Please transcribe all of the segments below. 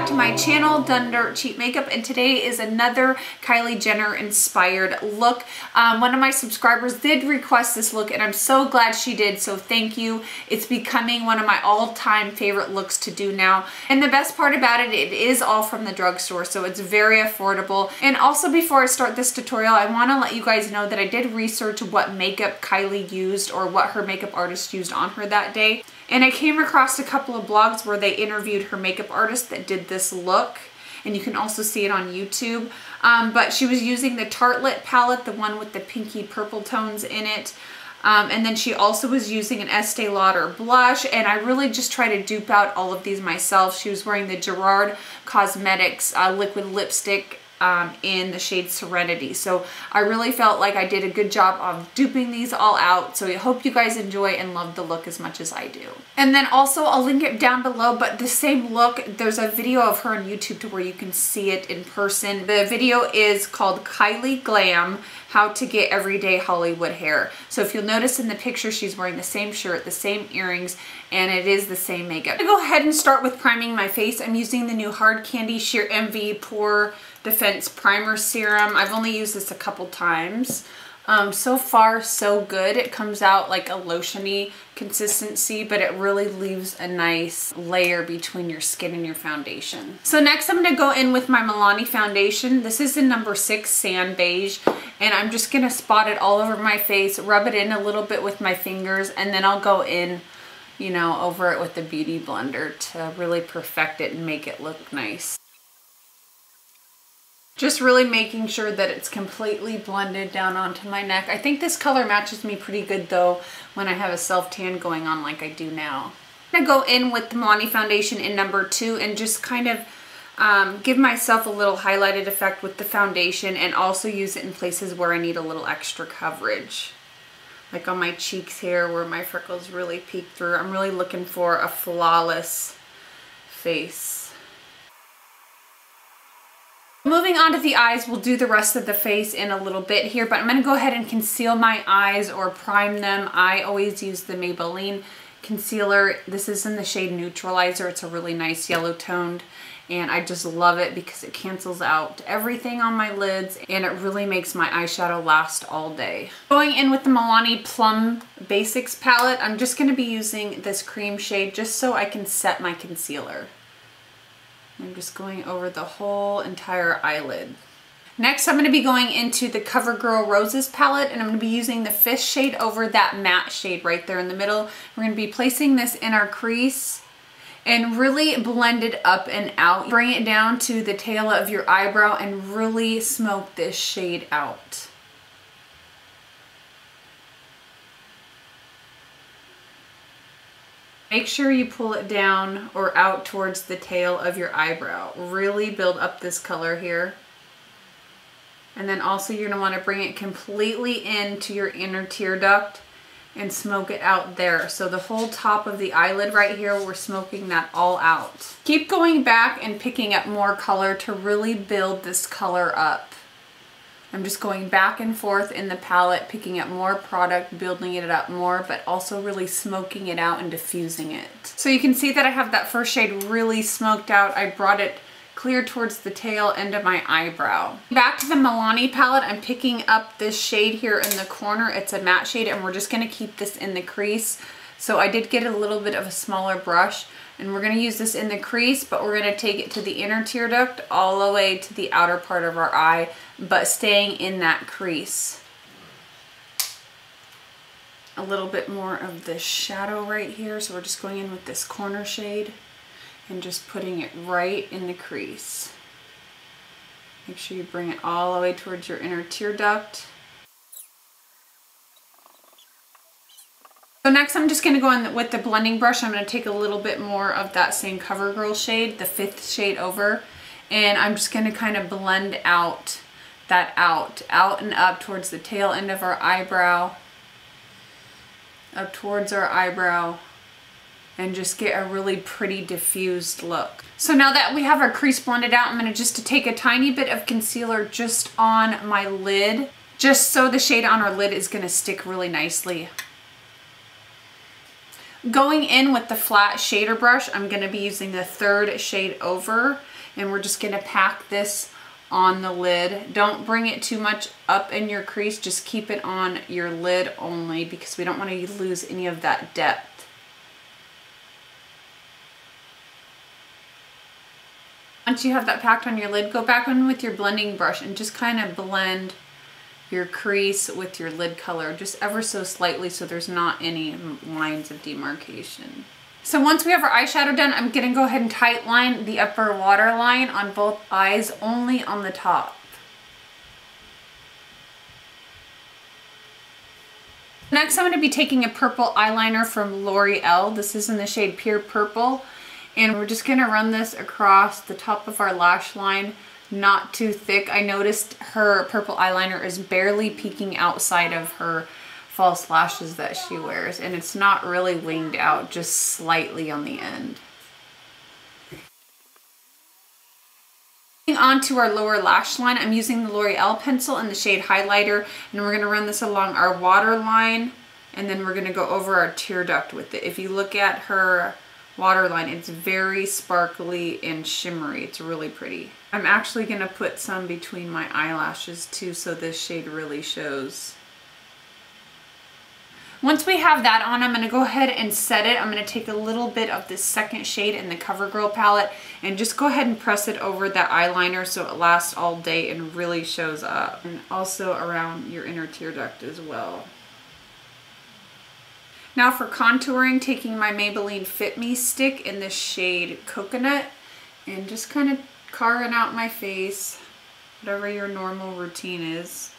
back to my channel, Done Dirt Cheap Makeup, and today is another Kylie Jenner inspired look. One of my subscribers did request this look and I'm so glad she did, so thank you. It's becoming one of my all-time favorite looks to do now. And the best part about it, it is all from the drugstore, so it's very affordable. And also before I start this tutorial, I want to let you guys know that I did research what makeup Kylie used or what her makeup artist used on her that day. And I came across a couple of blogs where they interviewed her makeup artist that did this look. And you can also see it on YouTube. But she was using the Tartelette palette, the one with the pinky purple tones in it. And then she also was using an Estee Lauder blush. And I really just try to dupe out all of these myself. She was wearing the Gerard Cosmetics liquid lipstick in the shade Serenity. So I really felt like I did a good job of duping these all out. So I hope you guys enjoy and love the look as much as I do. And then also I'll link it down below, but the same look, there's a video of her on YouTube to where you can see it in person. The video is called Kylie GLAM, How to Get Everyday Hollywood Hair. So if you'll notice in the picture, she's wearing the same shirt, the same earrings, and it is the same makeup. I'm gonna go ahead and start with priming my face. I'm using the new Hard Candy Sheer Envy Pore Defense Primer Serum. I've only used this a couple times. So far, so good. It comes out like a lotiony consistency, but it really leaves a nice layer between your skin and your foundation. So next I'm gonna go in with my Milani foundation. This is in number 6, Sand Beige, and I'm just gonna spot it all over my face, rub it in a little bit with my fingers, and then I'll go in, you know, over it with the Beauty Blender to really perfect it and make it look nice. Just really making sure that it's completely blended down onto my neck. I think this color matches me pretty good though when I have a self-tan going on like I do now. I'm gonna go in with the Milani foundation in number 2 and just kind of give myself a little highlighted effect with the foundation and also use it in places where I need a little extra coverage. Like on my cheeks here where my freckles really peek through. I'm really looking for a flawless face. Moving on to the eyes, we'll do the rest of the face in a little bit here, but I'm going to go ahead and conceal my eyes or prime them. I always use the Maybelline concealer. This is in the shade Neutralizer. It's a really nice yellow toned, and I just love it because it cancels out everything on my lids and it really makes my eyeshadow last all day. Going in with the Milani Plum Basics palette, I'm just going to be using this cream shade just so I can set my concealer. I'm just going over the whole entire eyelid. Next, I'm going to be going into the CoverGirl Roses palette, and I'm going to be using the Fish shade over that matte shade right there in the middle. We're going to be placing this in our crease and really blend it up and out. Bring it down to the tail of your eyebrow and really smoke this shade out. Make sure you pull it down or out towards the tail of your eyebrow. Really build up this color here. And then also you're going to want to bring it completely into your inner tear duct and smoke it out there. So the whole top of the eyelid right here, we're smoking that all out. Keep going back and picking up more color to really build this color up. I'm just going back and forth in the palette, picking up more product, building it up more, but also really smoking it out and diffusing it. So you can see that I have that first shade really smoked out. I brought it clear towards the tail end of my eyebrow. Back to the Milani palette, I'm picking up this shade here in the corner. It's a matte shade and we're just gonna keep this in the crease. So I did get a little bit of a smaller brush and we're gonna use this in the crease, but we're gonna take it to the inner tear duct all the way to the outer part of our eye, but staying in that crease. A little bit more of the shadow right here. So we're just going in with this corner shade and just putting it right in the crease. Make sure you bring it all the way towards your inner tear duct. So next I'm just going to go in with the blending brush. I'm going to take a little bit more of that same CoverGirl shade, the 5th shade over, and I'm just going to kind of blend out that out and up towards the tail end of our eyebrow, up towards our eyebrow, and just get a really pretty diffused look. So now that we have our crease blended out, I'm going to just take a tiny bit of concealer just on my lid, just so the shade on our lid is going to stick really nicely. Going in with the flat shader brush, I'm going to be using the 3rd shade over, and we're just gonna pack this on the lid. Don't bring it too much up in your crease, just keep it on your lid only because we don't want to lose any of that depth. Once you have that packed on your lid, go back in with your blending brush and just kind of blend your crease with your lid color just ever so slightly so there's not any lines of demarcation. So once we have our eyeshadow done, I'm gonna go ahead and tight line the upper waterline on both eyes, only on the top. Next, I'm gonna be taking a purple eyeliner from L'Oreal. This is in the shade Pure Purple. And we're just gonna run this across the top of our lash line, not too thick. I noticed her purple eyeliner is barely peeking outside of her false lashes that she wears, and it's not really winged out, just slightly on the end. Moving on to our lower lash line, I'm using the L'Oreal pencil in the shade Highlighter, and we're gonna run this along our waterline, and then we're gonna go over our tear duct with it. If you look at her waterline, it's very sparkly and shimmery. It's really pretty. I'm actually gonna put some between my eyelashes too, so this shade really shows. Once we have that on, I'm gonna go ahead and set it. I'm gonna take a little bit of this second shade in the Covergirl palette and just go ahead and press it over that eyeliner so it lasts all day and really shows up. And also around your inner tear duct as well. Now for contouring, taking my Maybelline Fit Me stick in the shade Coconut and just kind of carving out my face, whatever your normal routine is.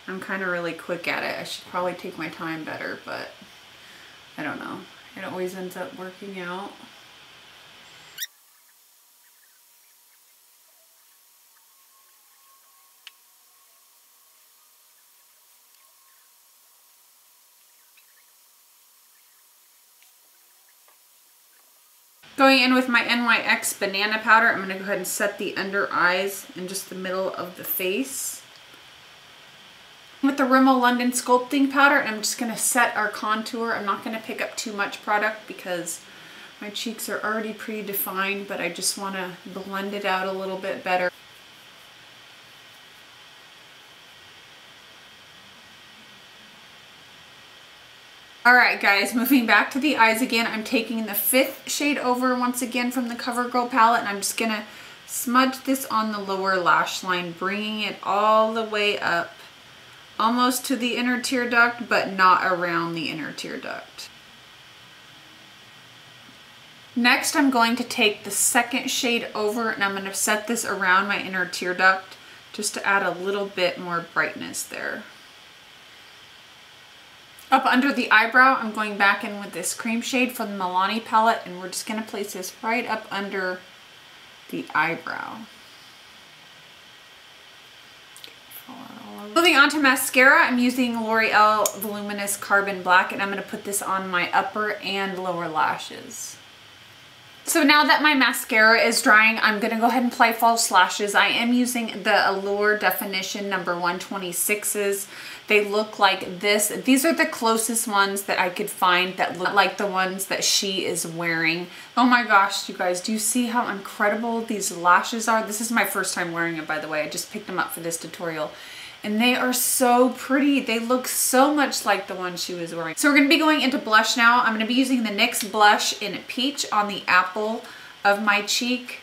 I'm kind of really quick at it. I should probably take my time better, but I don't know. It always ends up working out. Going in with my NYX banana powder, I'm going to go ahead and set the under eyes in just the middle of the face. With the Rimmel London Sculpting Powder, I'm just going to set our contour. I'm not going to pick up too much product because my cheeks are already pretty defined, but I just want to blend it out a little bit better. Alright guys, moving back to the eyes again, I'm taking the 5th shade over once again from the Covergirl palette, and I'm just going to smudge this on the lower lash line, bringing it all the way up, almost to the inner tear duct, but not around the inner tear duct. Next, I'm going to take the 2nd shade over and I'm going to set this around my inner tear duct just to add a little bit more brightness there. Up under the eyebrow, I'm going back in with this cream shade from the Milani palette, and we're just going to place this right up under the eyebrow. Moving on to mascara, I'm using L'Oreal Voluminous Carbon Black, and I'm going to put this on my upper and lower lashes. So now that my mascara is drying, I'm going to go ahead and apply false lashes. I am using the Allure Definition number 126s. They look like this. These are the closest ones that I could find that look like the ones that she is wearing. Oh my gosh, you guys, do you see how incredible these lashes are? This is my first time wearing it, by the way. I just picked them up for this tutorial. And they are so pretty. They look so much like the one she was wearing. So we're going to be going into blush now. I'm going to be using the NYX Blush in Peach on the apple of my cheek.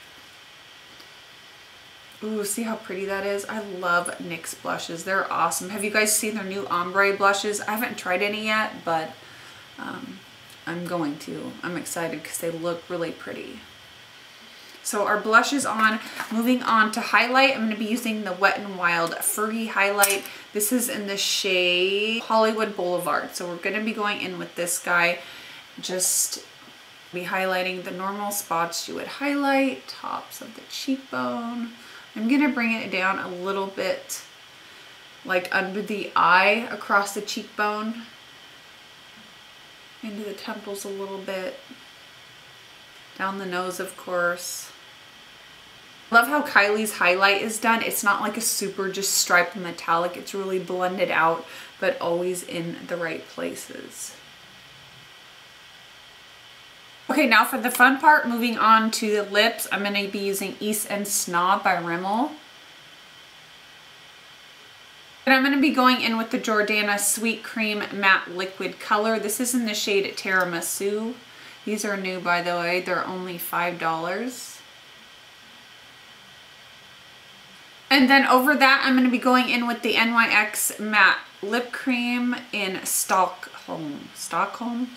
Ooh, see how pretty that is? I love NYX blushes. They're awesome. Have you guys seen their new ombre blushes? I haven't tried any yet, but I'm going to. I'm excited because they look really pretty. So our blush is on. Moving on to highlight, I'm going to be using the Wet n Wild Fergie highlight. This is in the shade Hollywood Boulevard. So we're going to be going in with this guy. Just be highlighting the normal spots you would highlight, tops of the cheekbone. I'm going to bring it down a little bit, like under the eye, across the cheekbone, into the temples a little bit, down the nose, of course. Love how Kylie's highlight is done. It's not like a super just striped metallic. It's really blended out, but always in the right places. Okay, now for the fun part, moving on to the lips, I'm going to be using EastEnd Snob by Rimmel. And I'm going to be going in with the Jordana Sweet Cream Matte Liquid Color. This is in the shade Tiramisu. These are new, by the way. They're only $5. And then over that, I'm going to be going in with the NYX Matte Lip Cream in Stockholm. Stockholm?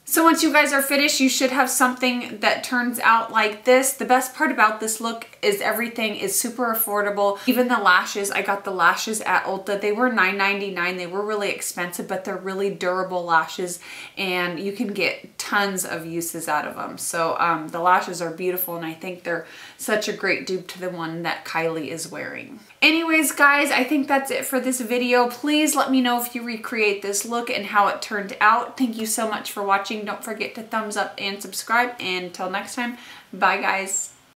So once you guys are finished, you should have something that turns out like this. The best part about this look is everything is super affordable. Even the lashes, I got the lashes at Ulta. They were $9.99. They were really expensive, but they're really durable lashes and you can get tons of uses out of them. So the lashes are beautiful and I think they're such a great dupe to the one that Kylie is wearing. Anyways, guys, I think that's it for this video. Please let me know if you recreate this look and how it turned out. Thank you so much for watching. Don't forget to thumbs up and subscribe. And until next time, bye guys.